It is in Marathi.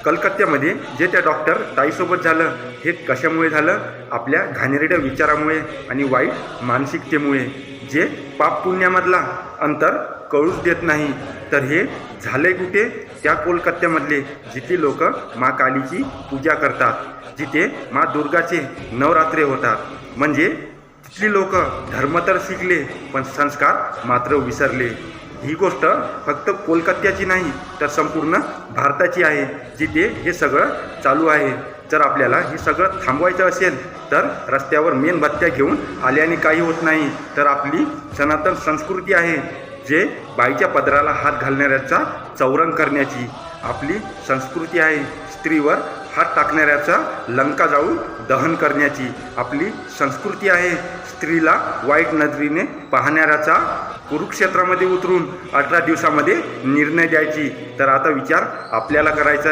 कलकत्त्यामध्ये जे त्या डॉक्टर ताईसोबत झालं हे कशामुळे झालं? आपल्या घाणेरड्या विचारामुळे आणि वाईट मानसिकतेमुळे, जे पाप पुण्यामधला अंतर कळूच देत नाही. तर हे झालंय कुठे? त्या कोलकात्यामधले, जिथे लोक मा कालीची पूजा करतात, जिथे मा दुर्गाचे नवरात्रे होतात. म्हणजे तिथली लोक धर्म तर शिकले पण संस्कार मात्र विसरले. ही गोष्ट फक्त कोलकात्याची नाही तर संपूर्ण भारताची आहे, जिथे हे सगळं चालू आहे. जर आपल्याला हे सगळं थांबवायचं असेल तर रस्त्यावर मेणबत्त्या घेऊन आल्याने काही होत नाही. तर आपली सनातन संस्कृती आहे, जे बाईच्या पदराला हात घालणाऱ्याचा चौरंग करण्याची. आपली संस्कृती आहे स्त्रीवर हात टाकणाऱ्याचा लंका जाऊन दहन करण्याची. आपली संस्कृती आहे स्त्रीला वाईट नजरेने पाहणाऱ्याचा कुरुक्षेत्रामध्ये उतरून 18 दिवसामध्ये निर्णय द्यायची. तर आता विचार आपल्याला करायचा आहे.